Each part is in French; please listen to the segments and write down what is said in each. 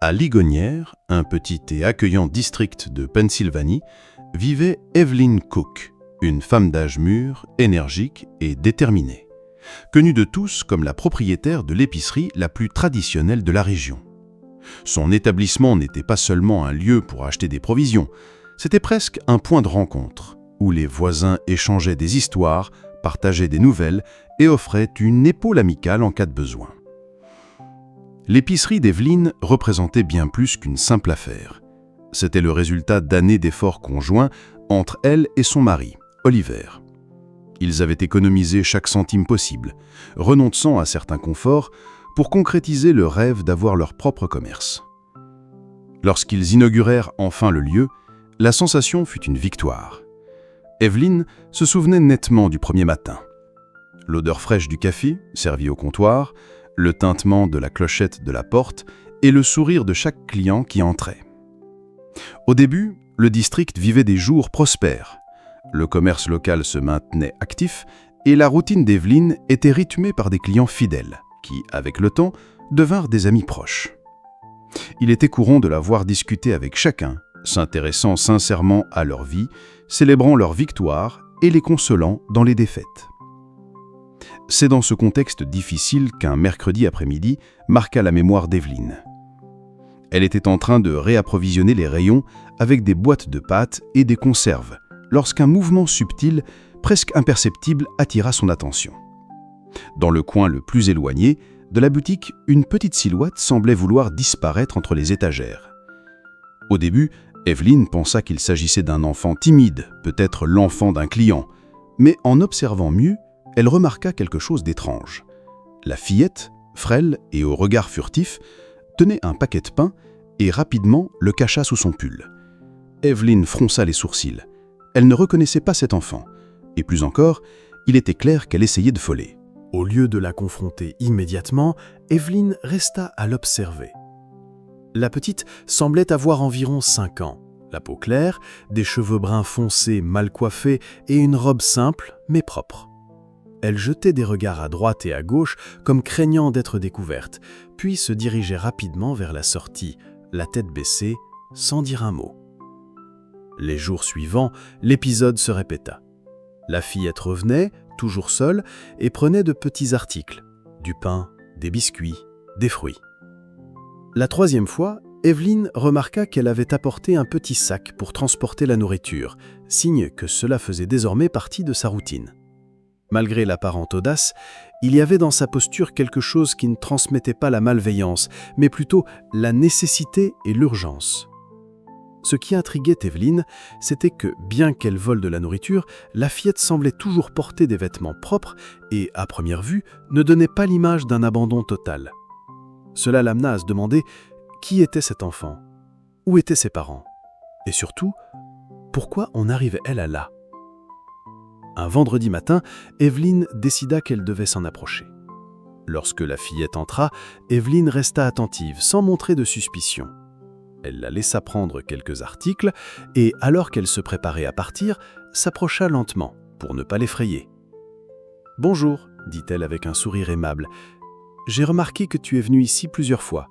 À Ligonière, un petit et accueillant district de Pennsylvanie, vivait Evelyn Cook, une femme d'âge mûr, énergique et déterminée, connue de tous comme la propriétaire de l'épicerie la plus traditionnelle de la région. Son établissement n'était pas seulement un lieu pour acheter des provisions, c'était presque un point de rencontre, où les voisins échangeaient des histoires, partageaient des nouvelles et offraient une épaule amicale en cas de besoin. L'épicerie d'Evelyn représentait bien plus qu'une simple affaire. C'était le résultat d'années d'efforts conjoints entre elle et son mari, Oliver. Ils avaient économisé chaque centime possible, renonçant à certains conforts pour concrétiser le rêve d'avoir leur propre commerce. Lorsqu'ils inaugurèrent enfin le lieu, la sensation fut une victoire. Evelyn se souvenait nettement du premier matin. L'odeur fraîche du café, servi au comptoir, le tintement de la clochette de la porte et le sourire de chaque client qui entrait. Au début, le district vivait des jours prospères. Le commerce local se maintenait actif et la routine d'Evelyn était rythmée par des clients fidèles qui, avec le temps, devinrent des amis proches. Il était courant de la voir discuter avec chacun, s'intéressant sincèrement à leur vie, célébrant leurs victoires et les consolant dans les défaites. C'est dans ce contexte difficile qu'un mercredi après-midi marqua la mémoire d'Evelyn. Elle était en train de réapprovisionner les rayons avec des boîtes de pâtes et des conserves, lorsqu'un mouvement subtil, presque imperceptible, attira son attention. Dans le coin le plus éloigné de la boutique, une petite silhouette semblait vouloir disparaître entre les étagères. Au début, Evelyn pensa qu'il s'agissait d'un enfant timide, peut-être l'enfant d'un client, mais en observant mieux, elle remarqua quelque chose d'étrange. La fillette, frêle et au regard furtif, tenait un paquet de pain et rapidement le cacha sous son pull. Evelyn fronça les sourcils. Elle ne reconnaissait pas cet enfant, et plus encore, il était clair qu'elle essayait de voler. Au lieu de la confronter immédiatement, Evelyn resta à l'observer. La petite semblait avoir environ 5 ans, la peau claire, des cheveux bruns foncés mal coiffés et une robe simple mais propre. Elle jetait des regards à droite et à gauche comme craignant d'être découverte, puis se dirigeait rapidement vers la sortie, la tête baissée, sans dire un mot. Les jours suivants, l'épisode se répéta. La fillette revenait, toujours seule, et prenait de petits articles, du pain, des biscuits, des fruits. La troisième fois, Evelyn remarqua qu'elle avait apporté un petit sac pour transporter la nourriture, signe que cela faisait désormais partie de sa routine. Malgré l'apparente audace, il y avait dans sa posture quelque chose qui ne transmettait pas la malveillance, mais plutôt la nécessité et l'urgence. Ce qui intriguait Evelyn, c'était que, bien qu'elle vole de la nourriture, la fillette semblait toujours porter des vêtements propres et, à première vue, ne donnait pas l'image d'un abandon total. Cela l'amena à se demander qui était cet enfant, où étaient ses parents, et surtout, pourquoi en arrivait-elle là? Un vendredi matin, Evelyn décida qu'elle devait s'en approcher. Lorsque la fillette entra, Evelyn resta attentive, sans montrer de suspicion. Elle la laissa prendre quelques articles et, alors qu'elle se préparait à partir, s'approcha lentement, pour ne pas l'effrayer. « Bonjour », dit-elle avec un sourire aimable. « J'ai remarqué que tu es venue ici plusieurs fois.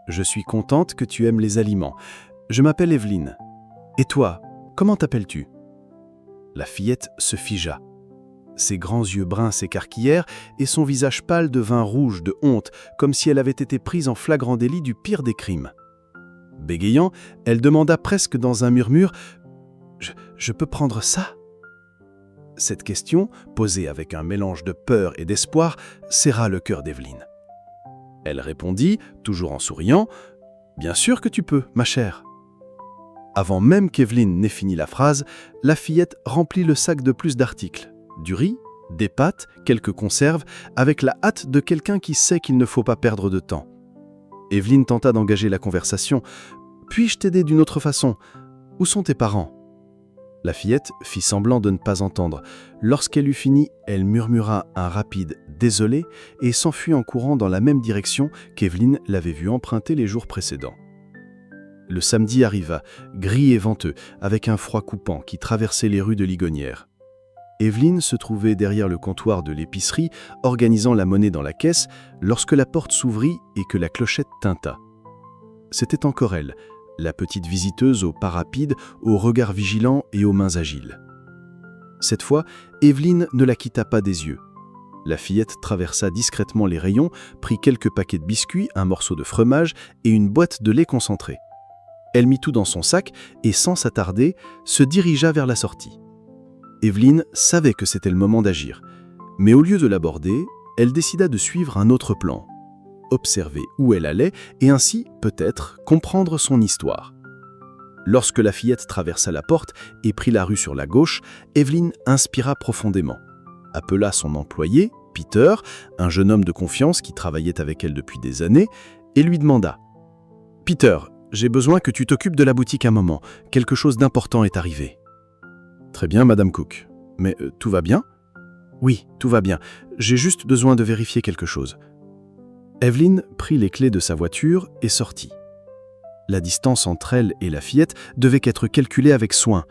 Je suis contente que tu aimes les aliments. Je m'appelle Evelyn. Et toi, comment t'appelles-tu » La fillette se figea. Ses grands yeux bruns s'écarquillèrent et son visage pâle devint rouge de honte, comme si elle avait été prise en flagrant délit du pire des crimes. Bégayant, elle demanda presque dans un murmure « Je peux prendre ça ?» Cette question, posée avec un mélange de peur et d'espoir, serra le cœur d'Evelyn. Elle répondit, toujours en souriant « Bien sûr que tu peux, ma chère. » Avant même qu'Evelyn n'ait fini la phrase, la fillette remplit le sac de plus d'articles. Du riz, des pâtes, quelques conserves, avec la hâte de quelqu'un qui sait qu'il ne faut pas perdre de temps. Evelyn tenta d'engager la conversation. « Puis-je t'aider d'une autre façon? Où sont tes parents ?» La fillette fit semblant de ne pas entendre. Lorsqu'elle eut fini, elle murmura un rapide « désolé » et s'enfuit en courant dans la même direction qu'Evelyn l'avait vue emprunter les jours précédents. Le samedi arriva, gris et venteux, avec un froid coupant qui traversait les rues de Ligonière. Evelyn se trouvait derrière le comptoir de l'épicerie, organisant la monnaie dans la caisse, lorsque la porte s'ouvrit et que la clochette tinta. C'était encore elle, la petite visiteuse aux pas rapides, au regard vigilant et aux mains agiles. Cette fois, Evelyne ne la quitta pas des yeux. La fillette traversa discrètement les rayons, prit quelques paquets de biscuits, un morceau de fromage et une boîte de lait concentré. Elle mit tout dans son sac et, sans s'attarder, se dirigea vers la sortie. Evelyne savait que c'était le moment d'agir, mais au lieu de l'aborder, elle décida de suivre un autre plan. Observer où elle allait et ainsi, peut-être, comprendre son histoire. Lorsque la fillette traversa la porte et prit la rue sur la gauche, Evelyne inspira profondément, appela son employé, Peter, un jeune homme de confiance qui travaillait avec elle depuis des années, et lui demanda « Peter, j'ai besoin que tu t'occupes de la boutique un moment. Quelque chose d'important est arrivé. »« Très bien, Madame Cook. Mais tout va bien ?»« Oui, tout va bien. J'ai juste besoin de vérifier quelque chose. » Evelyne prit les clés de sa voiture et sortit. La distance entre elle et la fillette devait être calculée avec soin.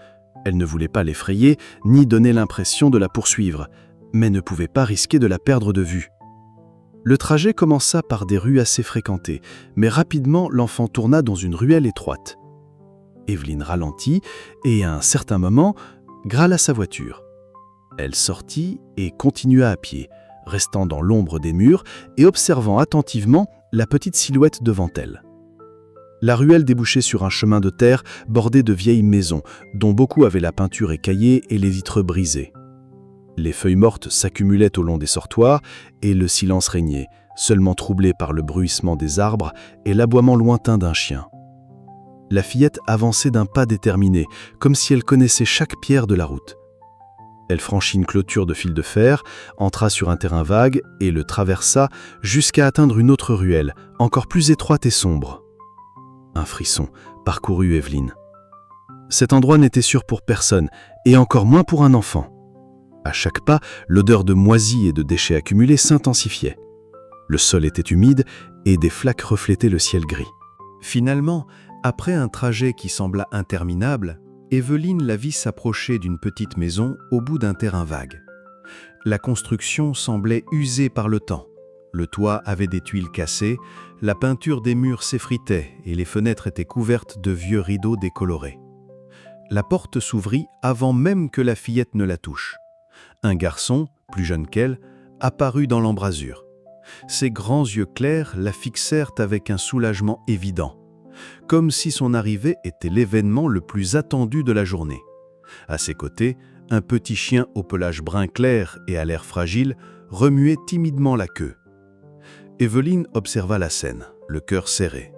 Elle ne voulait pas l'effrayer, ni donner l'impression de la poursuivre, mais ne pouvait pas risquer de la perdre de vue. Le trajet commença par des rues assez fréquentées, mais rapidement l'enfant tourna dans une ruelle étroite. Evelyne ralentit et, à un certain moment, grâla sa voiture. Elle sortit et continua à pied, restant dans l'ombre des murs et observant attentivement la petite silhouette devant elle. La ruelle débouchait sur un chemin de terre bordé de vieilles maisons, dont beaucoup avaient la peinture écaillée et les vitres brisées. Les feuilles mortes s'accumulaient au long des sortoirs et le silence régnait, seulement troublé par le bruissement des arbres et l'aboiement lointain d'un chien. La fillette avançait d'un pas déterminé, comme si elle connaissait chaque pierre de la route. Elle franchit une clôture de fil de fer, entra sur un terrain vague et le traversa jusqu'à atteindre une autre ruelle, encore plus étroite et sombre. Un frisson parcourut Evelyne. Cet endroit n'était sûr pour personne, et encore moins pour un enfant. À chaque pas, l'odeur de moisis et de déchets accumulés s'intensifiait. Le sol était humide et des flaques reflétaient le ciel gris. Finalement, après un trajet qui sembla interminable, Evelyne la vit s'approcher d'une petite maison au bout d'un terrain vague. La construction semblait usée par le temps. Le toit avait des tuiles cassées, la peinture des murs s'effritait et les fenêtres étaient couvertes de vieux rideaux décolorés. La porte s'ouvrit avant même que la fillette ne la touche. Un garçon, plus jeune qu'elle, apparut dans l'embrasure. Ses grands yeux clairs la fixèrent avec un soulagement évident, comme si son arrivée était l'événement le plus attendu de la journée. À ses côtés, un petit chien au pelage brun clair et à l'air fragile remuait timidement la queue. Evelyne observa la scène, le cœur serré.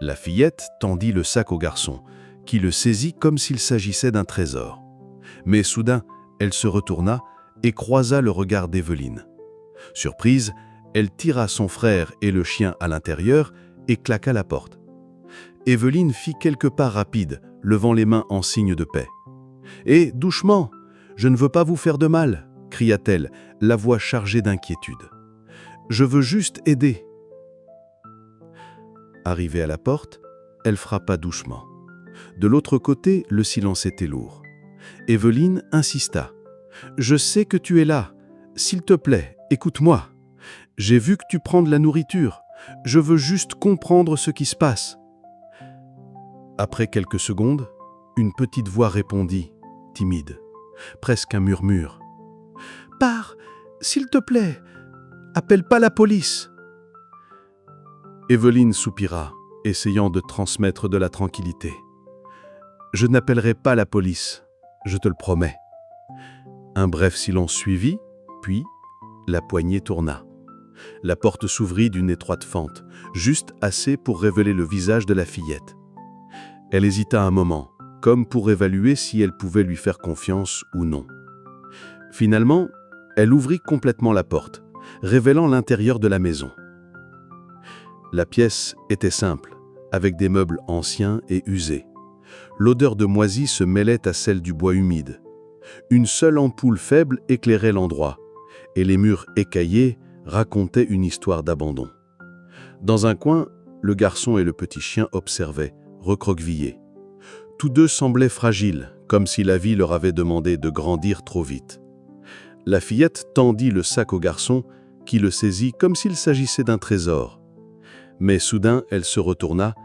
La fillette tendit le sac au garçon, qui le saisit comme s'il s'agissait d'un trésor. Mais soudain, elle se retourna et croisa le regard d'Evelyne. Surprise, elle tira son frère et le chien à l'intérieur et claqua la porte. Evelyne fit quelques pas rapides, levant les mains en signe de paix. « Eh, doucement, je ne veux pas vous faire de mal !» cria-t-elle, la voix chargée d'inquiétude. « Je veux juste aider. » Arrivée à la porte, elle frappa doucement. De l'autre côté, le silence était lourd. Evelyne insista. « Je sais que tu es là. S'il te plaît, écoute-moi. J'ai vu que tu prends de la nourriture. Je veux juste comprendre ce qui se passe. » Après quelques secondes, une petite voix répondit, timide, presque un murmure. « Pars, s'il te plaît. Appelle pas la police. » Evelyne soupira, essayant de transmettre de la tranquillité. « Je n'appellerai pas la police, je te le promets. » Un bref silence suivit, puis la poignée tourna. La porte s'ouvrit d'une étroite fente, juste assez pour révéler le visage de la fillette. Elle hésita un moment, comme pour évaluer si elle pouvait lui faire confiance ou non. Finalement, elle ouvrit complètement la porte, révélant l'intérieur de la maison. La pièce était simple, avec des meubles anciens et usés. L'odeur de moisi se mêlait à celle du bois humide. Une seule ampoule faible éclairait l'endroit, et les murs écaillés racontaient une histoire d'abandon. Dans un coin, le garçon et le petit chien observaient, recroquevillés. Tous deux semblaient fragiles, comme si la vie leur avait demandé de grandir trop vite. La fillette tendit le sac au garçon, qui le saisit comme s'il s'agissait d'un trésor. Mais soudain, elle se retourna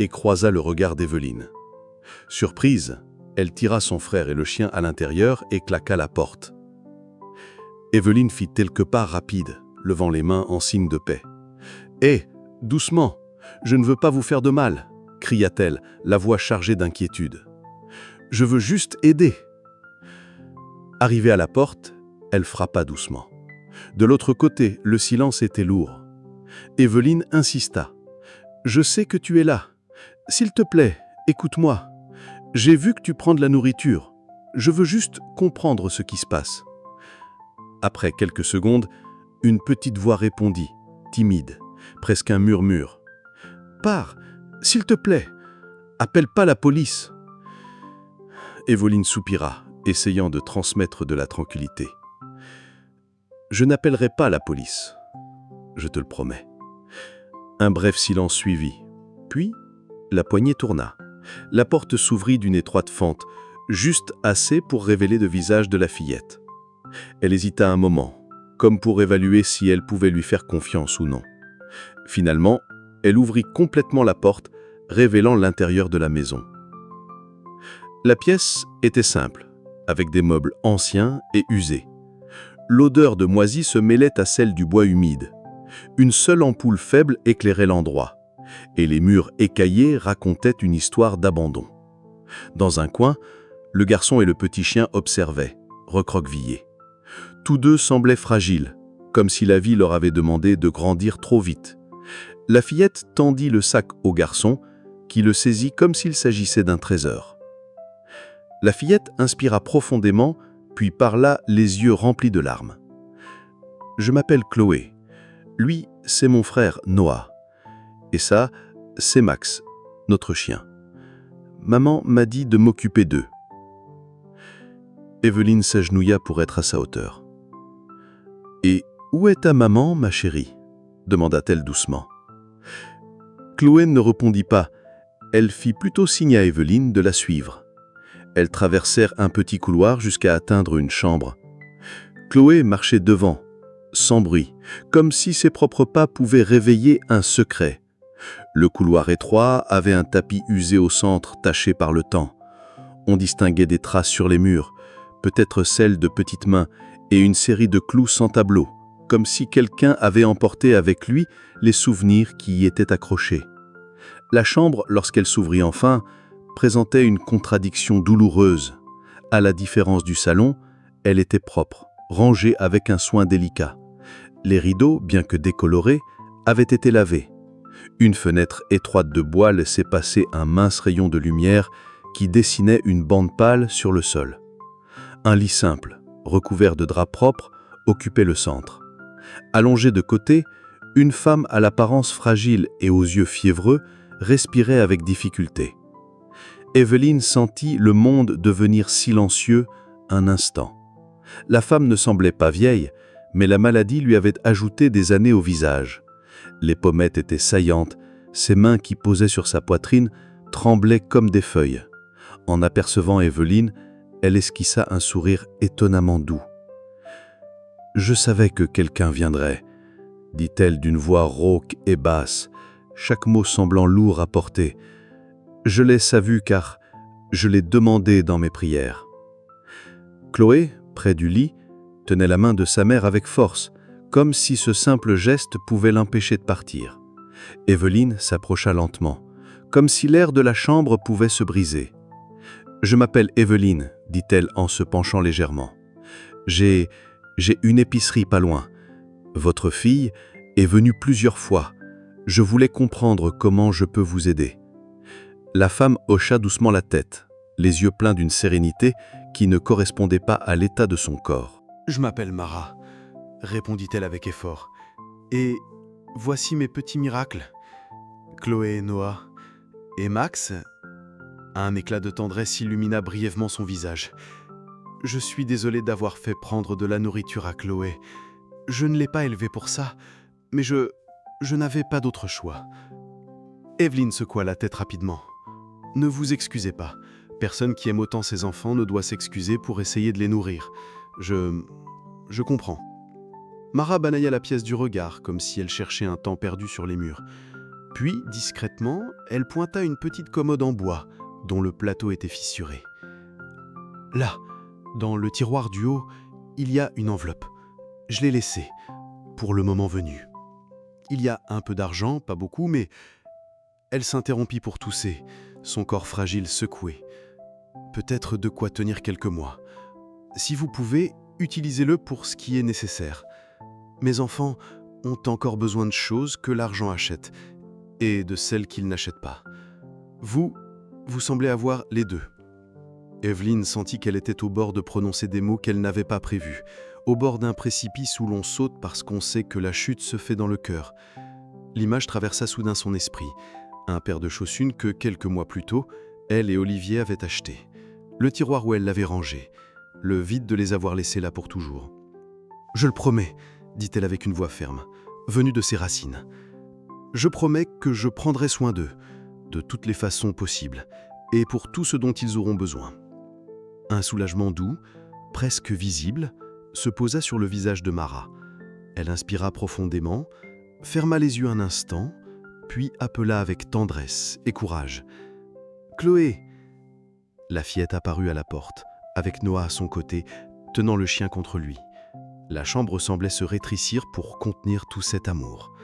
et croisa le regard d'Evelyne. Surprise, elle tira son frère et le chien à l'intérieur et claqua la porte. Evelyne fit quelques pas rapides, levant les mains en signe de paix. « Hé, doucement, je ne veux pas vous faire de mal !» cria-t-elle, la voix chargée d'inquiétude. « Je veux juste aider !» Arrivée à la porte, elle frappa doucement. De l'autre côté, le silence était lourd. Evelyne insista. « Je sais que tu es là. S'il te plaît, écoute-moi. J'ai vu que tu prends de la nourriture. Je veux juste comprendre ce qui se passe. » Après quelques secondes, une petite voix répondit, timide, presque un murmure. « Pars, s'il te plaît. Appelle pas la police. » Evelyne soupira, essayant de transmettre de la tranquillité. « Je n'appellerai pas la police, je te le promets. » Un bref silence suivit. Puis, la poignée tourna. La porte s'ouvrit d'une étroite fente, juste assez pour révéler le visage de la fillette. Elle hésita un moment, comme pour évaluer si elle pouvait lui faire confiance ou non. Finalement, elle ouvrit complètement la porte, révélant l'intérieur de la maison. La pièce était simple, avec des meubles anciens et usés. L'odeur de moisi se mêlait à celle du bois humide. Une seule ampoule faible éclairait l'endroit, et les murs écaillés racontaient une histoire d'abandon. Dans un coin, le garçon et le petit chien observaient, recroquevillés. Tous deux semblaient fragiles, comme si la vie leur avait demandé de grandir trop vite. La fillette tendit le sac au garçon, qui le saisit comme s'il s'agissait d'un trésor. La fillette inspira profondément, puis parla les yeux remplis de larmes. « Je m'appelle Chloé. Lui, c'est mon frère Noah. Et ça, c'est Max, notre chien. Maman m'a dit de m'occuper d'eux. » Evelyne s'agenouilla pour être à sa hauteur. « Et où est ta maman, ma chérie ?» demanda-t-elle doucement. Chloé ne répondit pas. Elle fit plutôt signe à Evelyne de la suivre. Elles traversèrent un petit couloir jusqu'à atteindre une chambre. Chloé marchait devant, sans bruit, comme si ses propres pas pouvaient réveiller un secret. Le couloir étroit avait un tapis usé au centre, taché par le temps. On distinguait des traces sur les murs, peut-être celles de petites mains, et une série de clous sans tableau, comme si quelqu'un avait emporté avec lui les souvenirs qui y étaient accrochés. La chambre, lorsqu'elle s'ouvrit enfin, présentait une contradiction douloureuse. À la différence du salon, elle était propre, rangée avec un soin délicat. Les rideaux, bien que décolorés, avaient été lavés. Une fenêtre étroite de bois laissait passer un mince rayon de lumière qui dessinait une bande pâle sur le sol. Un lit simple, recouvert de draps propres, occupait le centre. Allongée de côté, une femme à l'apparence fragile et aux yeux fiévreux respirait avec difficulté. Evelyne sentit le monde devenir silencieux un instant. La femme ne semblait pas vieille, mais la maladie lui avait ajouté des années au visage. Les pommettes étaient saillantes, ses mains qui posaient sur sa poitrine tremblaient comme des feuilles. En apercevant Evelyne, elle esquissa un sourire étonnamment doux. « Je savais que quelqu'un viendrait », dit-elle d'une voix rauque et basse, chaque mot semblant lourd à porter. « Je l'ai savu car je l'ai demandé dans mes prières. » Chloé, près du lit, tenait la main de sa mère avec force, comme si ce simple geste pouvait l'empêcher de partir. Evelyne s'approcha lentement, comme si l'air de la chambre pouvait se briser. « Je m'appelle Evelyne, » dit-elle en se penchant légèrement. « J'ai une épicerie pas loin. Votre fille est venue plusieurs fois. Je voulais comprendre comment je peux vous aider. » La femme hocha doucement la tête, les yeux pleins d'une sérénité qui ne correspondait pas à l'état de son corps. « Je m'appelle Mara, » répondit-elle avec effort. « Et voici mes petits miracles. Chloé et Noah. Et Max ?» Un éclat de tendresse illumina brièvement son visage. « Je suis désolé d'avoir fait prendre de la nourriture à Chloé. Je ne l'ai pas élevée pour ça, mais je n'avais pas d'autre choix. » Evelyne secoua la tête rapidement. « Ne vous excusez pas. Personne qui aime autant ses enfants ne doit s'excuser pour essayer de les nourrir. Je comprends. » Mara banaya la pièce du regard, comme si elle cherchait un temps perdu sur les murs. Puis, discrètement, elle pointa une petite commode en bois, dont le plateau était fissuré. Là, dans le tiroir du haut, il y a une enveloppe. Je l'ai laissée, pour le moment venu. Il y a un peu d'argent, pas beaucoup, mais... Elle s'interrompit pour tousser, son corps fragile secoué. Peut-être de quoi tenir quelques mois. Si vous pouvez, utilisez-le pour ce qui est nécessaire. Mes enfants ont encore besoin de choses que l'argent achète, et de celles qu'ils n'achètent pas. Vous semblez avoir les deux. Evelyne sentit qu'elle était au bord de prononcer des mots qu'elle n'avait pas prévus, au bord d'un précipice où l'on saute parce qu'on sait que la chute se fait dans le cœur. L'image traversa soudain son esprit, un paire de chaussures que, quelques mois plus tôt, elle et Olivier avaient acheté, le tiroir où elle l'avait rangé, le vide de les avoir laissés là pour toujours. « Je le promets », dit-elle avec une voix ferme, venue de ses racines. « Je promets que je prendrai soin d'eux, de toutes les façons possibles, et pour tout ce dont ils auront besoin. » Un soulagement doux, presque visible, se posa sur le visage de Mara. Elle inspira profondément, ferma les yeux un instant, puis appela avec tendresse et courage. « Chloé !» La fillette apparut à la porte, avec Noah à son côté, tenant le chien contre lui. La chambre semblait se rétrécir pour contenir tout cet amour.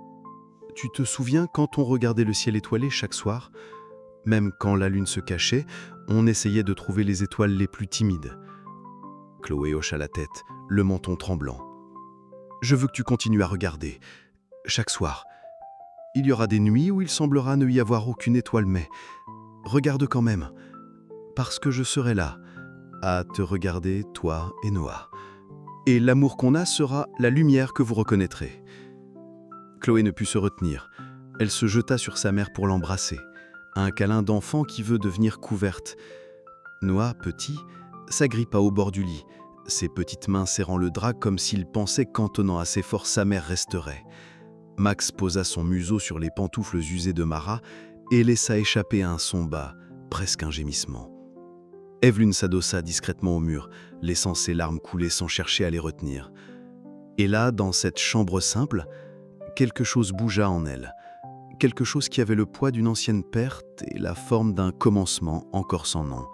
« Tu te souviens quand on regardait le ciel étoilé chaque soir ? Même quand la lune se cachait, on essayait de trouver les étoiles les plus timides. » Chloé hocha la tête, le menton tremblant. « Je veux que tu continues à regarder, chaque soir. Il y aura des nuits où il semblera ne y avoir aucune étoile, mais regarde quand même, parce que je serai là, à te regarder, toi et Noah. Et l'amour qu'on a sera la lumière que vous reconnaîtrez. » Chloé ne put se retenir. Elle se jeta sur sa mère pour l'embrasser. Un câlin d'enfant qui veut devenir couverte. Noah, petit, s'agrippa au bord du lit, ses petites mains serrant le drap comme s'il pensait qu'en tenant assez fort sa mère resterait. Max posa son museau sur les pantoufles usées de Mara et laissa échapper un son bas, presque un gémissement. Evelyne s'adossa discrètement au mur, laissant ses larmes couler sans chercher à les retenir. Et là, dans cette chambre simple, quelque chose bougea en elle. Quelque chose qui avait le poids d'une ancienne perte et la forme d'un commencement encore sans nom.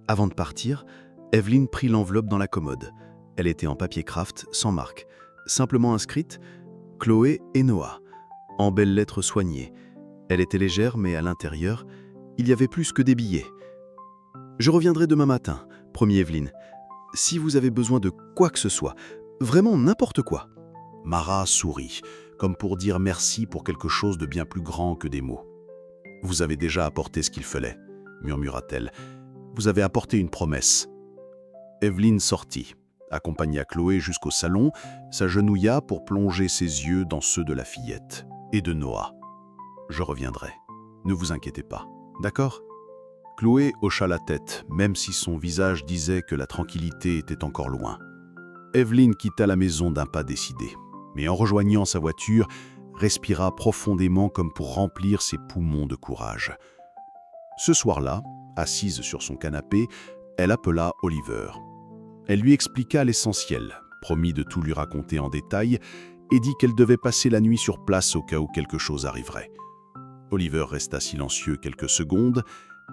Avant de partir, Evelyne prit l'enveloppe dans la commode. Elle était en papier craft, sans marque, simplement inscrite « Chloé et Noah », en belles lettres soignées. Elle était légère, mais à l'intérieur, il y avait plus que des billets. « Je reviendrai demain matin », promit Evelyne. « Si vous avez besoin de quoi que ce soit, vraiment n'importe quoi. » Mara sourit, comme pour dire merci pour quelque chose de bien plus grand que des mots. « Vous avez déjà apporté ce qu'il fallait, » murmura-t-elle. « Vous avez apporté une promesse. » Evelyne sortit, accompagna Chloé jusqu'au salon, s'agenouilla pour plonger ses yeux dans ceux de la fillette et de Noah. « Je reviendrai. Ne vous inquiétez pas. D'accord ?» Chloé hocha la tête, même si son visage disait que la tranquillité était encore loin. Evelyne quitta la maison d'un pas décidé, mais en rejoignant sa voiture, respira profondément comme pour remplir ses poumons de courage. Ce soir-là, assise sur son canapé, elle appela Oliver. Elle lui expliqua l'essentiel, promit de tout lui raconter en détail et dit qu'elle devait passer la nuit sur place au cas où quelque chose arriverait. Oliver resta silencieux quelques secondes,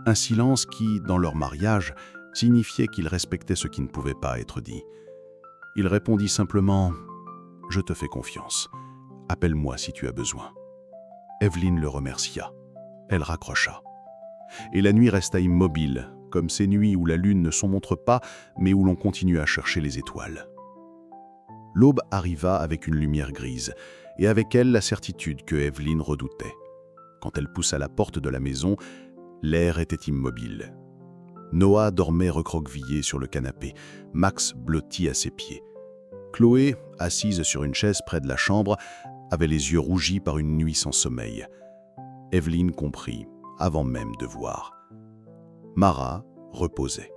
un silence qui, dans leur mariage, signifiait qu'il respectait ce qui ne pouvait pas être dit. Il répondit simplement « Je te fais confiance. Appelle-moi si tu as besoin. » Evelyne le remercia. Elle raccrocha. Et la nuit resta immobile, comme ces nuits où la lune ne s'en montre pas, mais où l'on continue à chercher les étoiles. L'aube arriva avec une lumière grise, et avec elle la certitude que Evelyne redoutait. Quand elle poussa la porte de la maison, l'air était immobile. Noah dormait recroquevillé sur le canapé, Max blotti à ses pieds. Chloé, assise sur une chaise près de la chambre, avait les yeux rougis par une nuit sans sommeil. Evelyne comprit, avant même de voir. Mara reposait.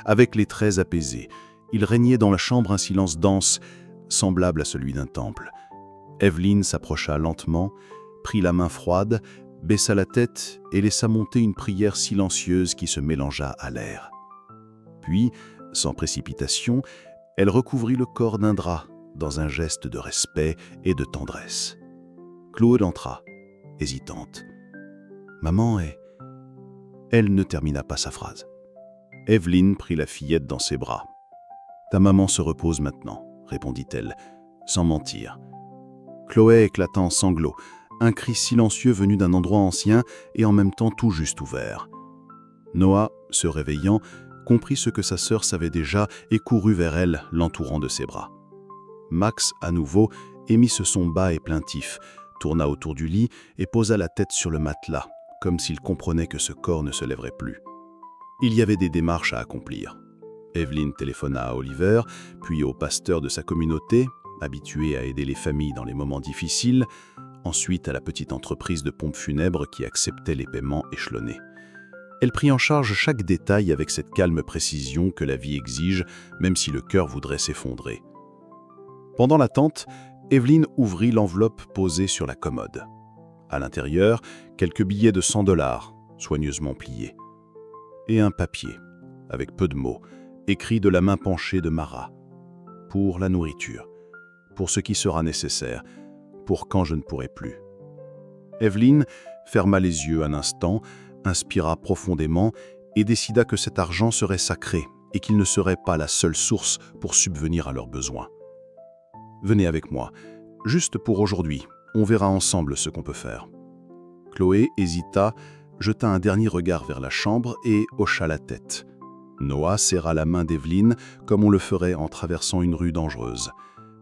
Avec les traits apaisés, il régnait dans la chambre un silence dense, semblable à celui d'un temple. Evelyne s'approcha lentement, prit la main froide, baissa la tête et laissa monter une prière silencieuse qui se mélangea à l'air. Puis, sans précipitation, elle recouvrit le corps d'un drap, dans un geste de respect et de tendresse. Claude entra, hésitante. « Maman est... » Elle ne termina pas sa phrase. Evelyne prit la fillette dans ses bras. « Ta maman se repose maintenant, » répondit-elle, sans mentir. Chloé éclata en sanglots, un cri silencieux venu d'un endroit ancien et en même temps tout juste ouvert. Noah, se réveillant, comprit ce que sa sœur savait déjà et courut vers elle, l'entourant de ses bras. Max, à nouveau, émit ce son bas et plaintif, tourna autour du lit et posa la tête sur le matelas, comme s'il comprenait que ce corps ne se lèverait plus. Il y avait des démarches à accomplir. Evelyne téléphona à Oliver, puis au pasteur de sa communauté, habitué à aider les familles dans les moments difficiles, ensuite à la petite entreprise de pompes funèbres qui acceptait les paiements échelonnés. Elle prit en charge chaque détail avec cette calme précision que la vie exige, même si le cœur voudrait s'effondrer. Pendant l'attente, Evelyne ouvrit l'enveloppe posée sur la commode. À l'intérieur, quelques billets de $100, soigneusement pliés. Et un papier, avec peu de mots, écrit de la main penchée de Mara. Pour la nourriture, pour ce qui sera nécessaire, pour quand je ne pourrai plus. Evelyne ferma les yeux un instant, inspira profondément et décida que cet argent serait sacré et qu'il ne serait pas la seule source pour subvenir à leurs besoins. « Venez avec moi, juste pour aujourd'hui, on verra ensemble ce qu'on peut faire. » Chloé hésita, jeta un dernier regard vers la chambre et hocha la tête. Noah serra la main d'Evelyne comme on le ferait en traversant une rue dangereuse.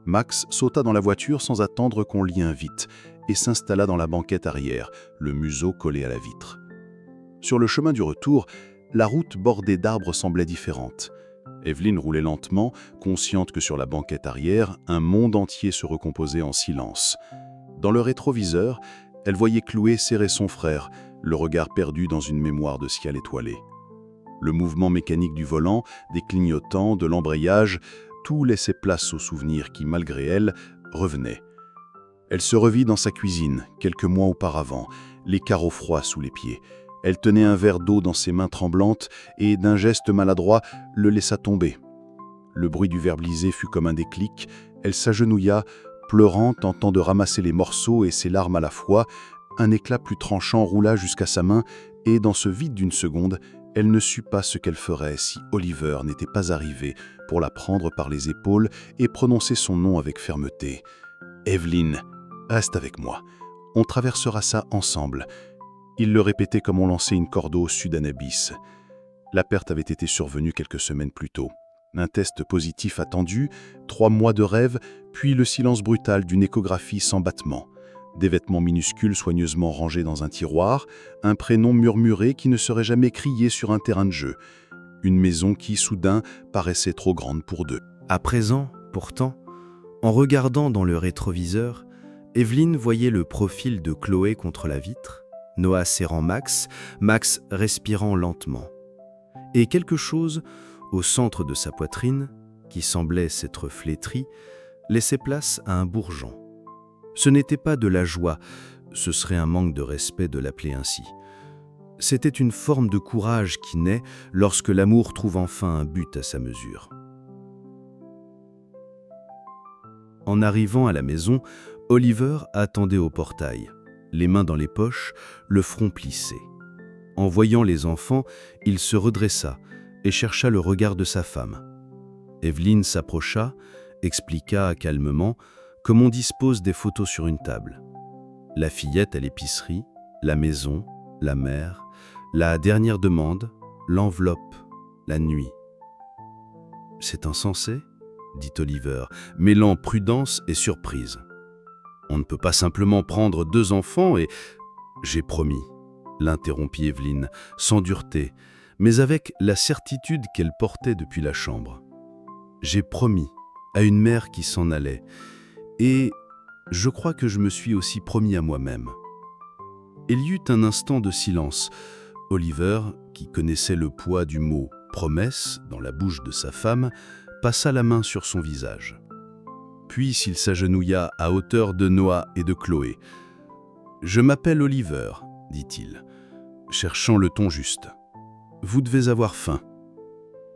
Max sauta dans la voiture sans attendre qu'on l'y invite et s'installa dans la banquette arrière, le museau collé à la vitre. Sur le chemin du retour, la route bordée d'arbres semblait différente. Evelyne roulait lentement, consciente que sur la banquette arrière, un monde entier se recomposait en silence. Dans le rétroviseur, elle voyait Chloé serrer son frère, le regard perdu dans une mémoire de ciel étoilé. Le mouvement mécanique du volant, des clignotants, de l'embrayage, tout laissait place aux souvenirs qui, malgré elle, revenaient. Elle se revit dans sa cuisine, quelques mois auparavant, les carreaux froids sous les pieds. Elle tenait un verre d'eau dans ses mains tremblantes et, d'un geste maladroit, le laissa tomber. Le bruit du verre brisé fut comme un déclic. Elle s'agenouilla, pleurant, tentant de ramasser les morceaux et ses larmes à la fois. Un éclat plus tranchant roula jusqu'à sa main et, dans ce vide d'une seconde, elle ne sut pas ce qu'elle ferait si Oliver n'était pas arrivé pour la prendre par les épaules et prononcer son nom avec fermeté. « Evelyne, reste avec moi. On traversera ça ensemble. » Il le répétait comme on lançait une corde au-dessus d'un abysse. La perte avait été survenue quelques semaines plus tôt. Un test positif attendu, 3 mois de rêve, puis le silence brutal d'une échographie sans battement. Des vêtements minuscules soigneusement rangés dans un tiroir, un prénom murmuré qui ne serait jamais crié sur un terrain de jeu. Une maison qui, soudain, paraissait trop grande pour deux. À présent, pourtant, en regardant dans le rétroviseur, Evelyne voyait le profil de Chloé contre la vitre, Noah serrant Max, Max respirant lentement. Et quelque chose, au centre de sa poitrine, qui semblait s'être flétri, laissait place à un bourgeon. Ce n'était pas de la joie, ce serait un manque de respect de l'appeler ainsi. C'était une forme de courage qui naît lorsque l'amour trouve enfin un but à sa mesure. En arrivant à la maison, Oliver attendait au portail, les mains dans les poches, le front plissé. En voyant les enfants, il se redressa et chercha le regard de sa femme. Evelyne s'approcha, expliqua calmement comme on dispose des photos sur une table. La fillette à l'épicerie, la maison, la mère, la dernière demande, l'enveloppe, la nuit. « C'est insensé ?» dit Oliver, mêlant prudence et surprise. « On ne peut pas simplement prendre 2 enfants et... » « J'ai promis, » l'interrompit Evelyne, sans dureté, mais avec la certitude qu'elle portait depuis la chambre. « J'ai promis à une mère qui s'en allait, et je crois que je me suis aussi promis à moi-même. » Il y eut un instant de silence. Oliver, qui connaissait le poids du mot « promesse » dans la bouche de sa femme, passa la main sur son visage. Puis il s'agenouilla à hauteur de Noah et de Chloé. « Je m'appelle Oliver, » dit-il, cherchant le ton juste. « Vous devez avoir faim. »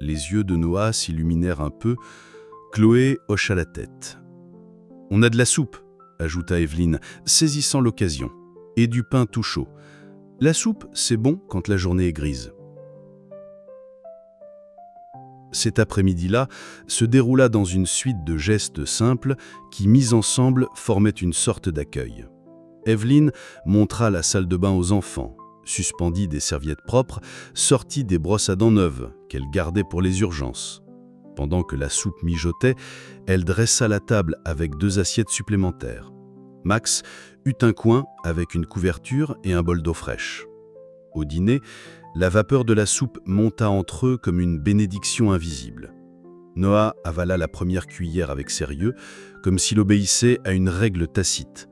Les yeux de Noah s'illuminèrent un peu. Chloé hocha la tête. « On a de la soupe, » ajouta Evelyne, saisissant l'occasion. et du pain tout chaud. La soupe, c'est bon quand la journée est grise. Cet après-midi-là se déroula dans une suite de gestes simples qui, mis ensemble, formaient une sorte d'accueil. Evelyne montra la salle de bain aux enfants, suspendit des serviettes propres, sortit des brosses à dents neuves qu'elle gardait pour les urgences. Pendant que la soupe mijotait, elle dressa la table avec 2 assiettes supplémentaires. Max eut un coin avec une couverture et un bol d'eau fraîche. Au dîner, la vapeur de la soupe monta entre eux comme une bénédiction invisible. Noah avala la première cuillère avec sérieux, comme s'il obéissait à une règle tacite.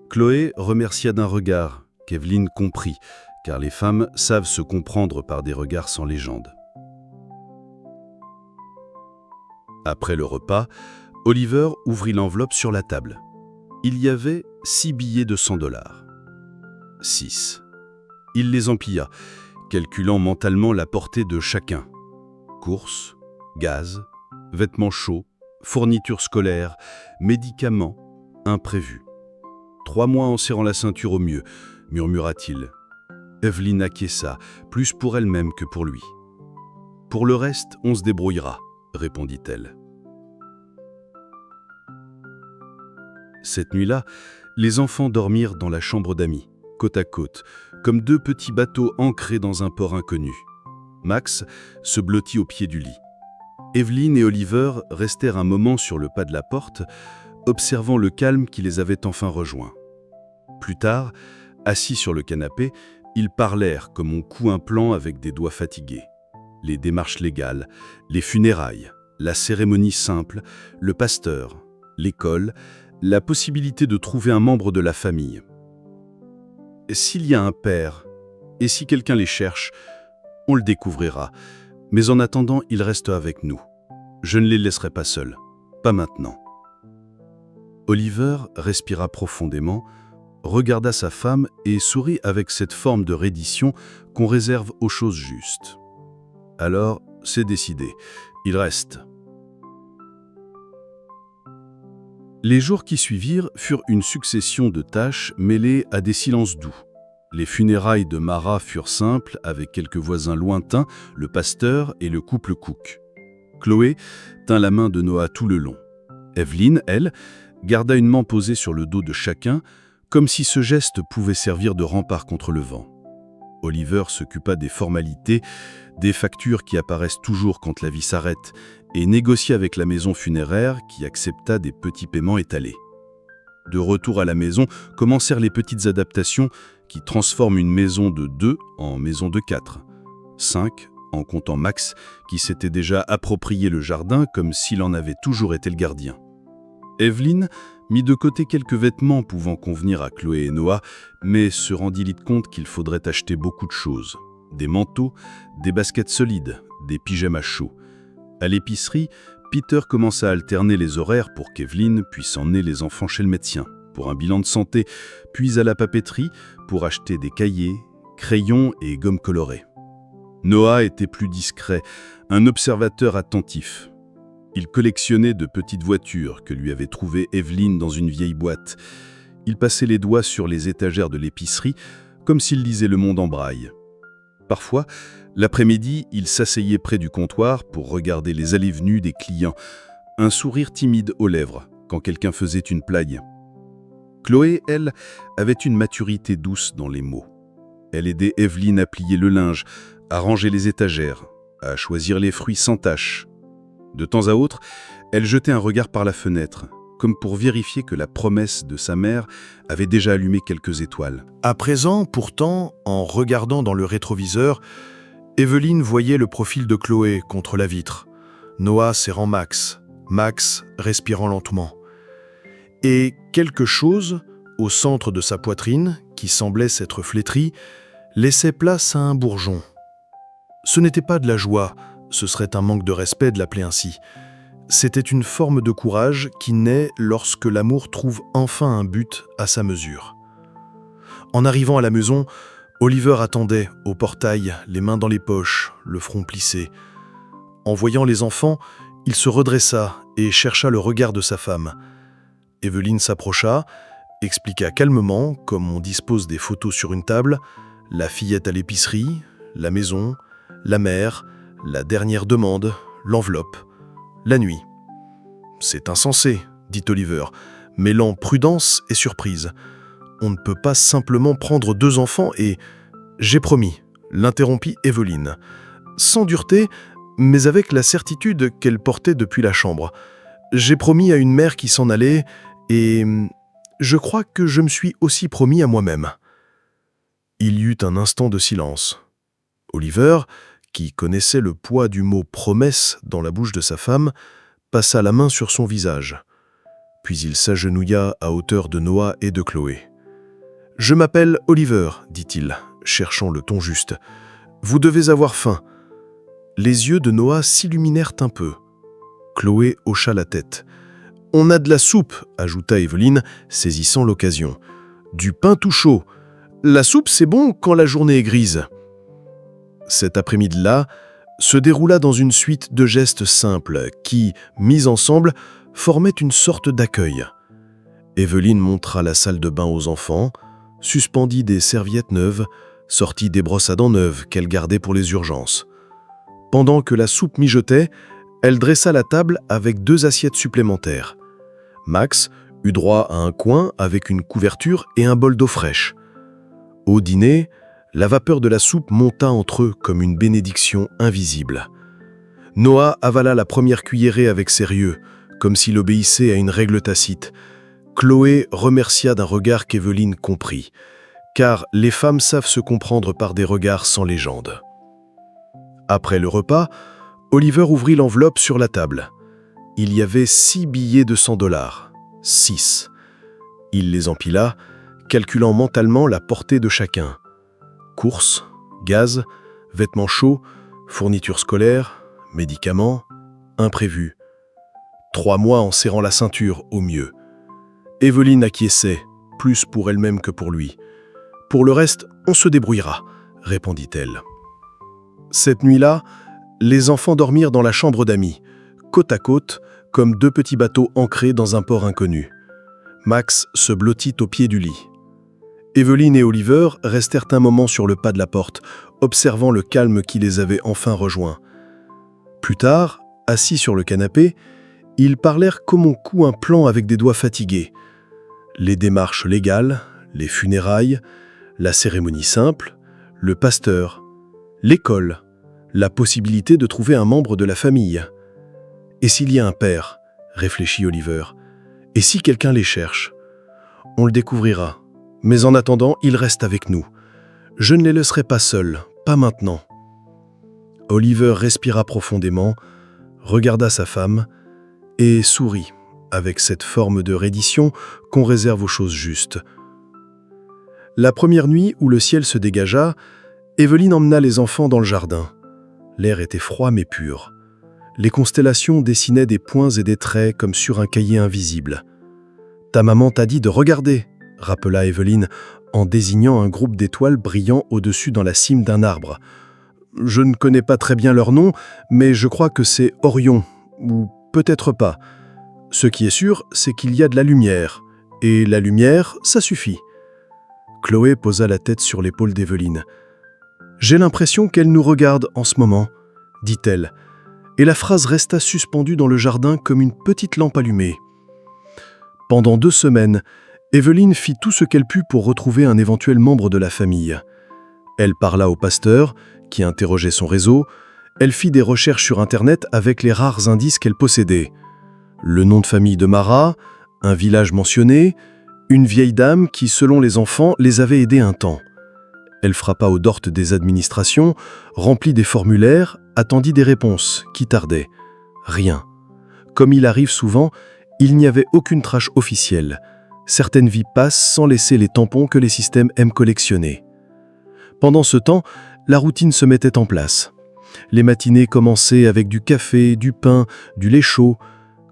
Chloé remercia d'un regard, qu'Evelyne comprit, car les femmes savent se comprendre par des regards sans légende. Après le repas, Oliver ouvrit l'enveloppe sur la table. Il y avait 6 billets de $100. 6. Il les emplia, calculant mentalement la portée de chacun. Courses, gaz, vêtements chauds, fournitures scolaires, médicaments, imprévus. 3 mois en serrant la ceinture au mieux, murmura-t-il. Evelyne acquiesça, plus pour elle-même que pour lui. Pour le reste, on se débrouillera, répondit-elle. Cette nuit-là, les enfants dormirent dans la chambre d'amis, côte à côte, comme 2 petits bateaux ancrés dans un port inconnu. Max se blottit au pied du lit. Evelyne et Oliver restèrent un moment sur le pas de la porte, observant le calme qui les avait enfin rejoints. Plus tard, assis sur le canapé, ils parlèrent comme on coud un plan avec des doigts fatigués. Les démarches légales, les funérailles, la cérémonie simple, le pasteur, l'école, la possibilité de trouver un membre de la famille. S'il y a un père, et si quelqu'un les cherche, on le découvrira. Mais en attendant, ils restent avec nous. Je ne les laisserai pas seuls. Pas maintenant. Oliver respira profondément, regarda sa femme et sourit avec cette forme de reddition qu'on réserve aux choses justes. Alors, c'est décidé. Il reste. Les jours qui suivirent furent une succession de tâches mêlées à des silences doux. Les funérailles de Mara furent simples, avec quelques voisins lointains, le pasteur et le couple Cook. Chloé tint la main de Noah tout le long. Evelyne, elle, garda une main posée sur le dos de chacun, comme si ce geste pouvait servir de rempart contre le vent. Oliver s'occupa des formalités, des factures qui apparaissent toujours quand la vie s'arrête, et négocia avec la maison funéraire qui accepta des petits paiements étalés. De retour à la maison, commencèrent les petites adaptations qui transforment une maison de 2 en maison de 4. 5, en comptant Max, qui s'était déjà approprié le jardin comme s'il en avait toujours été le gardien. Evelyne mit de côté quelques vêtements pouvant convenir à Chloé et Noah, mais se rendit vite compte qu'il faudrait acheter beaucoup de choses. Des manteaux, des baskets solides, des pyjamas chauds. À l'épicerie, Peter commença à alterner les horaires pour qu'Evelyne puisse emmener les enfants chez le médecin, pour un bilan de santé, puis à la papeterie pour acheter des cahiers, crayons et gommes colorées. Noah était plus discret, un observateur attentif. Il collectionnait de petites voitures que lui avait trouvées Evelyne dans une vieille boîte. Il passait les doigts sur les étagères de l'épicerie, comme s'il lisait le monde en braille. Parfois, l'après-midi, il s'asseyait près du comptoir pour regarder les allées-venues des clients, un sourire timide aux lèvres quand quelqu'un faisait une blague. Chloé, elle, avait une maturité douce dans les mots. Elle aidait Evelyne à plier le linge, à ranger les étagères, à choisir les fruits sans tache. De temps à autre, elle jetait un regard par la fenêtre, comme pour vérifier que la promesse de sa mère avait déjà allumé quelques étoiles. À présent, pourtant, en regardant dans le rétroviseur, Evelyne voyait le profil de Chloé contre la vitre, Noah serrant Max, Max respirant lentement. Et quelque chose, au centre de sa poitrine, qui semblait s'être flétrie, laissait place à un bourgeon. Ce n'était pas de la joie, ce serait un manque de respect de l'appeler ainsi. C'était une forme de courage qui naît lorsque l'amour trouve enfin un but à sa mesure. En arrivant à la maison, Oliver attendait au portail, les mains dans les poches, le front plissé. En voyant les enfants, il se redressa et chercha le regard de sa femme. Evelyne s'approcha, expliqua calmement, comme on dispose des photos sur une table, la fillette à l'épicerie, la maison, la mère, la dernière demande, l'enveloppe, la nuit. « C'est insensé, » dit Oliver, mêlant prudence et surprise. « On ne peut pas simplement prendre 2 enfants et... »« J'ai promis », l'interrompit Evelyn, sans dureté, mais avec la certitude qu'elle portait depuis la chambre. « J'ai promis à une mère qui s'en allait et... je crois que je me suis aussi promis à moi-même. » Il y eut un instant de silence. Oliver, qui connaissait le poids du mot « promesse » dans la bouche de sa femme, passa la main sur son visage. Puis il s'agenouilla à hauteur de Noah et de Chloé. « Je m'appelle Oliver, dit-il, cherchant le ton juste. Vous devez avoir faim. » Les yeux de Noah s'illuminèrent un peu. Chloé hocha la tête. « On a de la soupe, » ajouta Evelyn, saisissant l'occasion. « Du pain tout chaud. La soupe, c'est bon quand la journée est grise. » Cet après-midi-là se déroula dans une suite de gestes simples qui, mis ensemble, formaient une sorte d'accueil. Evelyn montra la salle de bain aux enfants, suspendit des serviettes neuves, sortit des brosses à dents neuves qu'elle gardait pour les urgences. Pendant que la soupe mijotait, elle dressa la table avec 2 assiettes supplémentaires. Max eut droit à un coin avec une couverture et un bol d'eau fraîche. Au dîner, la vapeur de la soupe monta entre eux comme une bénédiction invisible. Noah avala la première cuillerée avec sérieux, comme s'il obéissait à une règle tacite. Chloé remercia d'un regard qu'Evelyn comprit, car les femmes savent se comprendre par des regards sans légende. Après le repas, Oliver ouvrit l'enveloppe sur la table. Il y avait 6 billets de $100. 6. Il les empila, calculant mentalement la portée de chacun. Courses, gaz, vêtements chauds, fournitures scolaires, médicaments, imprévus. 3 mois en serrant la ceinture au mieux. Evelyn acquiesçait, plus pour elle-même que pour lui. « Pour le reste, on se débrouillera », répondit-elle. Cette nuit-là, les enfants dormirent dans la chambre d'amis, côte à côte, comme 2 petits bateaux ancrés dans un port inconnu. Max se blottit au pied du lit. Evelyn et Oliver restèrent un moment sur le pas de la porte, observant le calme qui les avait enfin rejoints. Plus tard, assis sur le canapé, ils parlèrent comme on coud un plan avec des doigts fatigués. Les démarches légales, les funérailles, la cérémonie simple, le pasteur, l'école, la possibilité de trouver un membre de la famille. « Et s'il y a un père ?» réfléchit Oliver. « Et si quelqu'un les cherche ? On le découvrira. Mais en attendant, ils restent avec nous. Je ne les laisserai pas seuls, pas maintenant. » Oliver respira profondément, regarda sa femme et sourit, avec cette forme de reddition qu'on réserve aux choses justes. La première nuit où le ciel se dégagea, Evelyn emmena les enfants dans le jardin. L'air était froid mais pur. Les constellations dessinaient des points et des traits comme sur un cahier invisible. « Ta maman t'a dit de regarder », rappela Evelyn en désignant un groupe d'étoiles brillant au-dessus dans la cime d'un arbre. « Je ne connais pas très bien leur nom, mais je crois que c'est Orion, ou peut-être pas. Ce qui est sûr, c'est qu'il y a de la lumière, et la lumière, ça suffit. » Chloé posa la tête sur l'épaule d'Evelyn. « J'ai l'impression qu'elle nous regarde en ce moment, » dit-elle, et la phrase resta suspendue dans le jardin comme une petite lampe allumée. Pendant 2 semaines, Evelyn fit tout ce qu'elle put pour retrouver un éventuel membre de la famille. Elle parla au pasteur, qui interrogeait son réseau. Elle fit des recherches sur Internet avec les rares indices qu'elle possédait. Le nom de famille de Mara, un village mentionné, une vieille dame qui, selon les enfants, les avait aidés un temps. Elle frappa aux dortes des administrations, remplit des formulaires, attendit des réponses, qui tardaient. Rien. Comme il arrive souvent, il n'y avait aucune trace officielle. Certaines vies passent sans laisser les tampons que les systèmes aiment collectionner. Pendant ce temps, la routine se mettait en place. Les matinées commençaient avec du café, du pain, du lait chaud.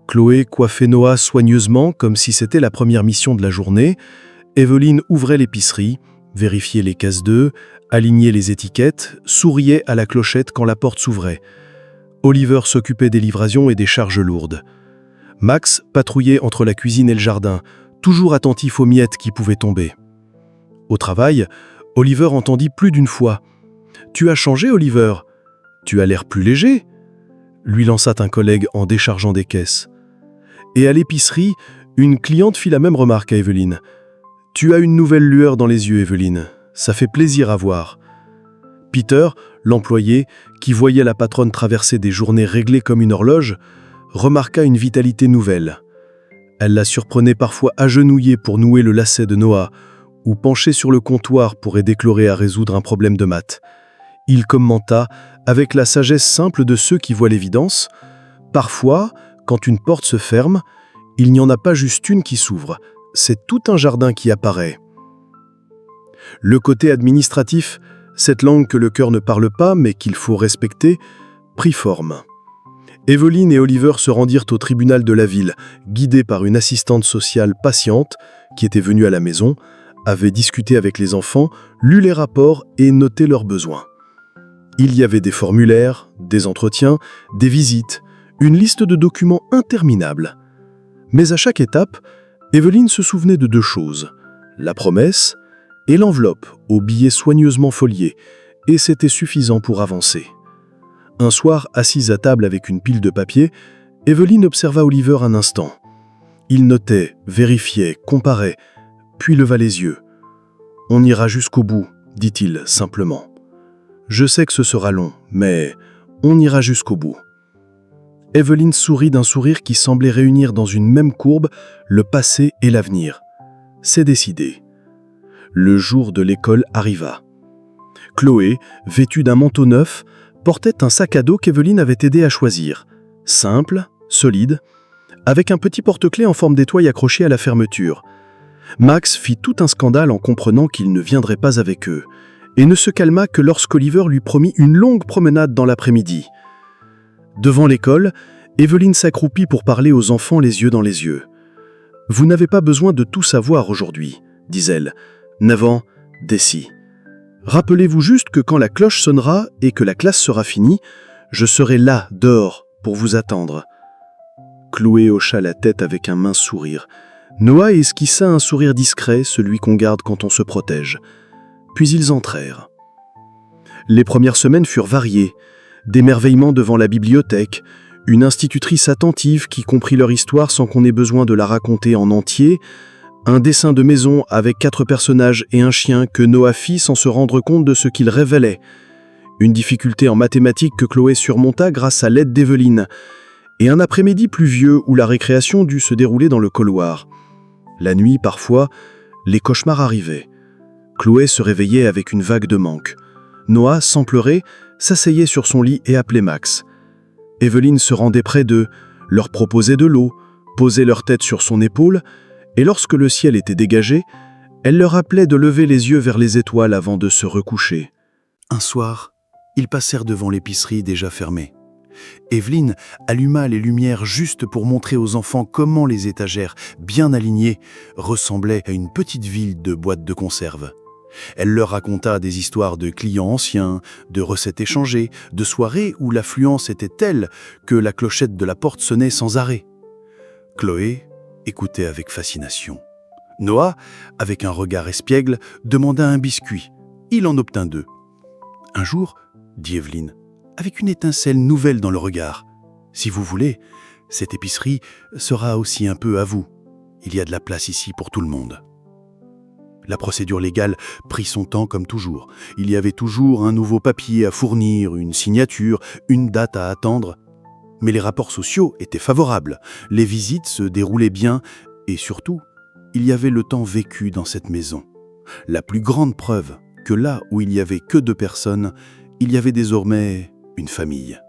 Chloé coiffait Noah soigneusement comme si c'était la première mission de la journée. Evelyn ouvrait l'épicerie, vérifiait les cases d'œufs, alignait les étiquettes, souriait à la clochette quand la porte s'ouvrait. Oliver s'occupait des livraisons et des charges lourdes. Max patrouillait entre la cuisine et le jardin, toujours attentif aux miettes qui pouvaient tomber. Au travail, Oliver entendit plus d'une fois « Tu as changé, Oliver ? Tu as l'air plus léger ?» lui lança un collègue en déchargeant des caisses. Et à l'épicerie, une cliente fit la même remarque à Evelyn. « Tu as une nouvelle lueur dans les yeux, Evelyn. Ça fait plaisir à voir. » Peter, l'employé, qui voyait la patronne traverser des journées réglées comme une horloge, remarqua une vitalité nouvelle. Elle la surprenait parfois agenouillée pour nouer le lacet de Noah, ou penchée sur le comptoir pour aider Chloé à résoudre un problème de maths. Il commenta, avec la sagesse simple de ceux qui voient l'évidence, « Parfois, quand une porte se ferme, il n'y en a pas juste une qui s'ouvre, c'est tout un jardin qui apparaît. » Le côté administratif, cette langue que le cœur ne parle pas mais qu'il faut respecter, prit forme. Evelyn et Oliver se rendirent au tribunal de la ville, guidés par une assistante sociale patiente qui était venue à la maison, avait discuté avec les enfants, lu les rapports et noté leurs besoins. Il y avait des formulaires, des entretiens, des visites, une liste de documents interminable. Mais à chaque étape, Evelyn se souvenait de deux choses, la promesse et l'enveloppe aux billets soigneusement foliés, et c'était suffisant pour avancer. Un soir, assise à table avec une pile de papier, Evelyn observa Oliver un instant. Il notait, vérifiait, comparait, puis leva les yeux. « On ira jusqu'au bout, dit-il simplement. Je sais que ce sera long, mais on ira jusqu'au bout. » Evelyn sourit d'un sourire qui semblait réunir dans une même courbe le passé et l'avenir. C'est décidé. Le jour de l'école arriva. Chloé, vêtue d'un manteau neuf, portait un sac à dos qu'Evelyn avait aidé à choisir. Simple, solide, avec un petit porte-clés en forme d'étoile accroché à la fermeture. Max fit tout un scandale en comprenant qu'il ne viendrait pas avec eux, et ne se calma que lorsqu'Oliver lui promit une longue promenade dans l'après-midi. Devant l'école, Evelyn s'accroupit pour parler aux enfants les yeux dans les yeux. « Vous n'avez pas besoin de tout savoir aujourd'hui, » disait-elle. 9 ans, Desi. Rappelez-vous juste que quand la cloche sonnera et que la classe sera finie, je serai là, dehors, pour vous attendre. Chloé hocha la tête avec un mince sourire. Noah esquissa un sourire discret, celui qu'on garde quand on se protège. Puis ils entrèrent. Les premières semaines furent variées. D'émerveillement devant la bibliothèque, une institutrice attentive qui comprit leur histoire sans qu'on ait besoin de la raconter en entier, un dessin de maison avec 4 personnages et un chien que Noah fit sans se rendre compte de ce qu'il révélait. Une difficulté en mathématiques que Chloé surmonta grâce à l'aide d'Evelyn. Et un après-midi pluvieux où la récréation dut se dérouler dans le couloir. La nuit, parfois, les cauchemars arrivaient. Chloé se réveillait avec une vague de manque. Noah, sans pleurer, s'asseyait sur son lit et appelait Max. Evelyn se rendait près d'eux, leur proposait de l'eau, posait leur tête sur son épaule, et lorsque le ciel était dégagé, elle leur appelait de lever les yeux vers les étoiles avant de se recoucher. Un soir, ils passèrent devant l'épicerie déjà fermée. Evelyn alluma les lumières juste pour montrer aux enfants comment les étagères, bien alignées, ressemblaient à une petite ville de boîtes de conserve. Elle leur raconta des histoires de clients anciens, de recettes échangées, de soirées où l'affluence était telle que la clochette de la porte sonnait sans arrêt. Chloé écoutait avec fascination. Noah, avec un regard espiègle, demanda un biscuit. Il en obtint 2. Un jour, dit Evelyn, avec une étincelle nouvelle dans le regard, « Si vous voulez, cette épicerie sera aussi un peu à vous. Il y a de la place ici pour tout le monde. » La procédure légale prit son temps comme toujours. Il y avait toujours un nouveau papier à fournir, une signature, une date à attendre. Mais les rapports sociaux étaient favorables, les visites se déroulaient bien et surtout, il y avait le temps vécu dans cette maison. La plus grande preuve que là où il n'y avait que 2 personnes, il y avait désormais une famille.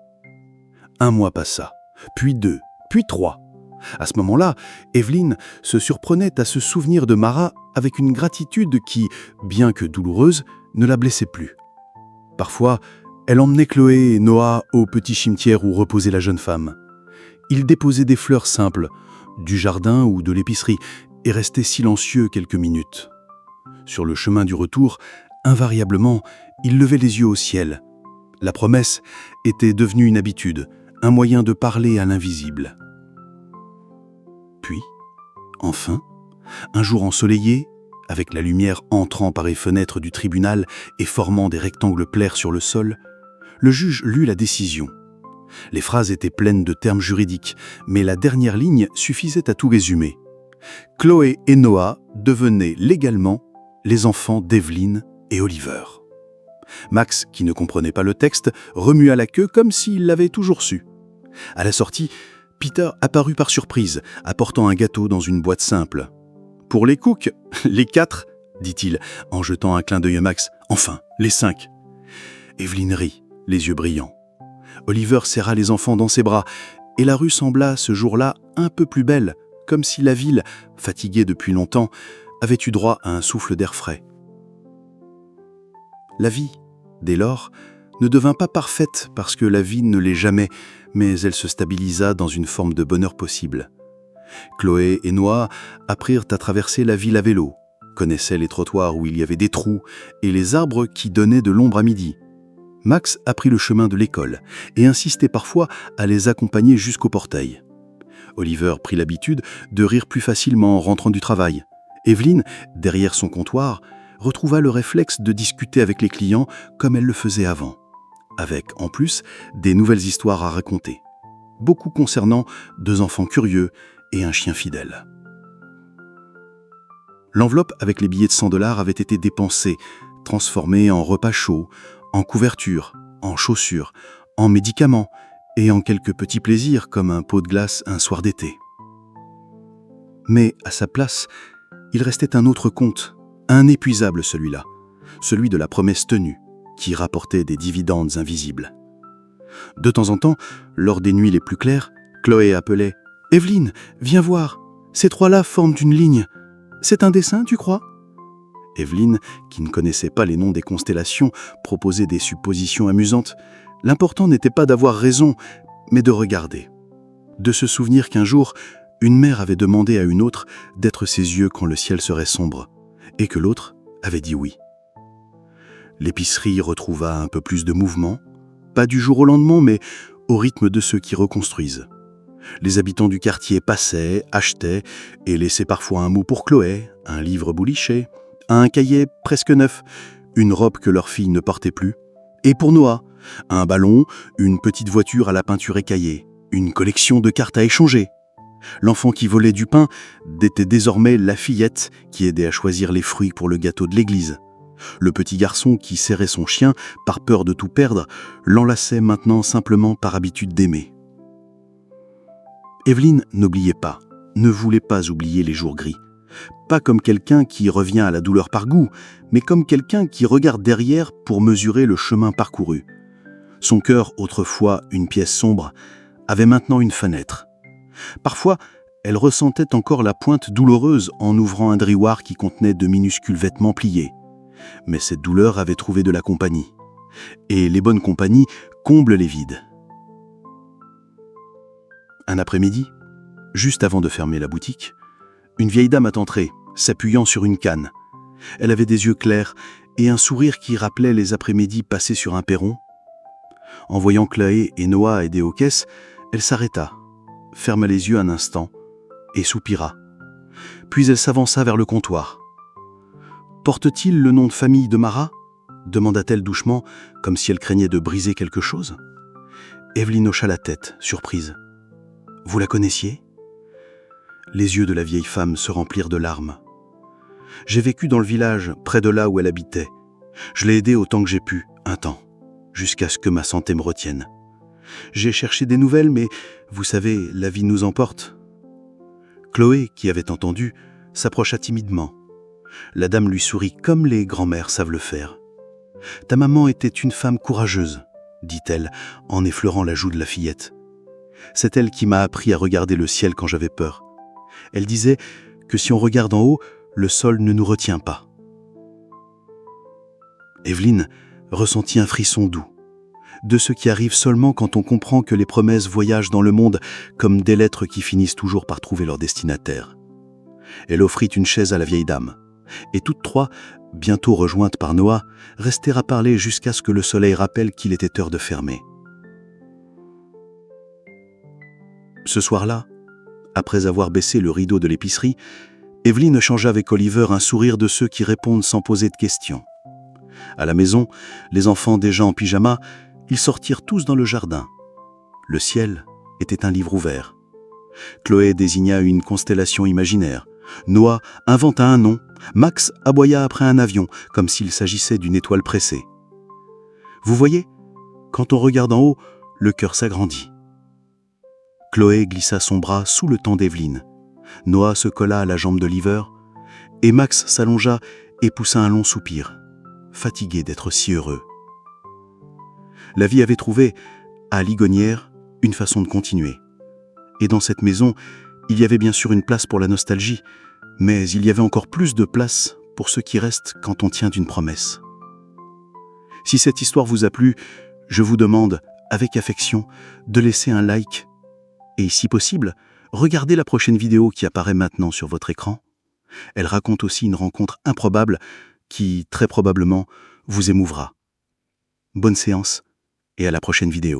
1 mois passa, puis 2, puis 3. À ce moment-là, Evelyn se surprenait à se souvenir de Mara avec une gratitude qui, bien que douloureuse, ne la blessait plus. Parfois, elle emmenait Chloé et Noah au petit cimetière où reposait la jeune femme. Ils déposaient des fleurs simples, du jardin ou de l'épicerie, et restaient silencieux quelques minutes. Sur le chemin du retour, invariablement, ils levaient les yeux au ciel. La promesse était devenue une habitude, un moyen de parler à l'invisible. Puis, enfin, Un jour ensoleillé, avec la lumière entrant par les fenêtres du tribunal et formant des rectangles clairs sur le sol, le juge lut la décision. Les phrases étaient pleines de termes juridiques, mais la dernière ligne suffisait à tout résumer. Chloé et Noah devenaient légalement les enfants d'Evelyn et Oliver. Max, qui ne comprenait pas le texte, remua la queue comme s'il l'avait toujours su. À la sortie, Peter apparut par surprise, apportant un gâteau dans une boîte simple. « Pour les cooks, les 4, dit-il, en jetant un clin d'œil à Max. « Enfin, les 5. » Evelyn rit, les yeux brillants. Oliver serra les enfants dans ses bras, et la rue sembla ce jour-là un peu plus belle, comme si la ville, fatiguée depuis longtemps, avait eu droit à un souffle d'air frais. La vie, dès lors, ne devint pas parfaite parce que la vie ne l'est jamais, mais elle se stabilisa dans une forme de bonheur possible. Chloé et Noah apprirent à traverser la ville à vélo, connaissaient les trottoirs où il y avait des trous et les arbres qui donnaient de l'ombre à midi. Max apprit le chemin de l'école et insistait parfois à les accompagner jusqu'au portail. Oliver prit l'habitude de rire plus facilement en rentrant du travail. Evelyn, derrière son comptoir, retrouva le réflexe de discuter avec les clients comme elle le faisait avant, avec, en plus, des nouvelles histoires à raconter, beaucoup concernant 2 enfants curieux et un chien fidèle. L'enveloppe avec les billets de 100 $ avait été dépensée, transformée en repas chauds, en couvertures, en chaussures, en médicaments et en quelques petits plaisirs comme un pot de glace un soir d'été. Mais à sa place, il restait un autre compte, inépuisable celui-là, celui de la promesse tenue, qui rapportait des dividendes invisibles. De temps en temps, lors des nuits les plus claires, Chloé appelait « Evelyn, viens voir, ces 3-là forment une ligne. C'est un dessin, tu crois ?» Evelyn, qui ne connaissait pas les noms des constellations, proposait des suppositions amusantes. L'important n'était pas d'avoir raison, mais de regarder. De se souvenir qu'un jour, une mère avait demandé à une autre d'être ses yeux quand le ciel serait sombre, et que l'autre avait dit oui. L'épicerie retrouva un peu plus de mouvement, pas du jour au lendemain, mais au rythme de ceux qui reconstruisent. Les habitants du quartier passaient, achetaient et laissaient parfois un mot pour Chloé, un livre bouliché, un cahier presque neuf, une robe que leur fille ne portait plus, et pour Noah, un ballon, une petite voiture à la peinture écaillée, une collection de cartes à échanger. L'enfant qui volait du pain était désormais la fillette qui aidait à choisir les fruits pour le gâteau de l'église. Le petit garçon qui serrait son chien par peur de tout perdre l'enlaçait maintenant simplement par habitude d'aimer. Evelyn n'oubliait pas, ne voulait pas oublier les jours gris. Pas comme quelqu'un qui revient à la douleur par goût, mais comme quelqu'un qui regarde derrière pour mesurer le chemin parcouru. Son cœur, autrefois une pièce sombre, avait maintenant une fenêtre. Parfois, elle ressentait encore la pointe douloureuse en ouvrant un dréoir qui contenait de minuscules vêtements pliés. Mais cette douleur avait trouvé de la compagnie. Et les bonnes compagnies comblent les vides. Un après-midi, juste avant de fermer la boutique, une vieille dame est entrée, s'appuyant sur une canne. Elle avait des yeux clairs et un sourire qui rappelait les après-midi passés sur un perron. En voyant Chloé et Noah aider aux caisses, elle s'arrêta, ferma les yeux un instant et soupira. Puis elle s'avança vers le comptoir. « Porte-t-il le nom de famille de Mara ?» demanda-t-elle doucement, comme si elle craignait de briser quelque chose. Evelyn hocha la tête, surprise. « Vous la connaissiez ?» Les yeux de la vieille femme se remplirent de larmes. « J'ai vécu dans le village, près de là où elle habitait. Je l'ai aidée autant que j'ai pu, un temps, jusqu'à ce que ma santé me retienne. J'ai cherché des nouvelles, mais vous savez, la vie nous emporte. » Chloé, qui avait entendu, s'approcha timidement. La dame lui sourit comme les grands-mères savent le faire. « Ta maman était une femme courageuse, » dit-elle, en effleurant la joue de la fillette. « C'est elle qui m'a appris à regarder le ciel quand j'avais peur. Elle disait que si on regarde en haut, le sol ne nous retient pas. » Evelyn ressentit un frisson doux, de ce qui arrive seulement quand on comprend que les promesses voyagent dans le monde comme des lettres qui finissent toujours par trouver leur destinataire. Elle offrit une chaise à la vieille dame, et toutes trois, bientôt rejointes par Noah, restèrent à parler jusqu'à ce que le soleil rappelle qu'il était heure de fermer. Ce soir-là, après avoir baissé le rideau de l'épicerie, Evelyne échangea avec Oliver un sourire de ceux qui répondent sans poser de questions. À la maison, les enfants déjà en pyjama, ils sortirent tous dans le jardin. Le ciel était un livre ouvert. Chloé désigna une constellation imaginaire. Noah inventa un nom. Max aboya après un avion, comme s'il s'agissait d'une étoile pressée. Vous voyez, quand on regarde en haut, le cœur s'agrandit. Chloé glissa son bras sous le temps d'Evelyne. Noah se colla à la jambe d'Oliver, et Max s'allongea et poussa un long soupir, fatigué d'être si heureux. La vie avait trouvé, à Ligonière, une façon de continuer. Et dans cette maison, il y avait bien sûr une place pour la nostalgie, mais il y avait encore plus de place pour ce qui reste quand on tient d'une promesse. Si cette histoire vous a plu, je vous demande, avec affection, de laisser un like et, si possible, regardez la prochaine vidéo qui apparaît maintenant sur votre écran. Elle raconte aussi une rencontre improbable qui, très probablement, vous émouvra. Bonne séance et à la prochaine vidéo.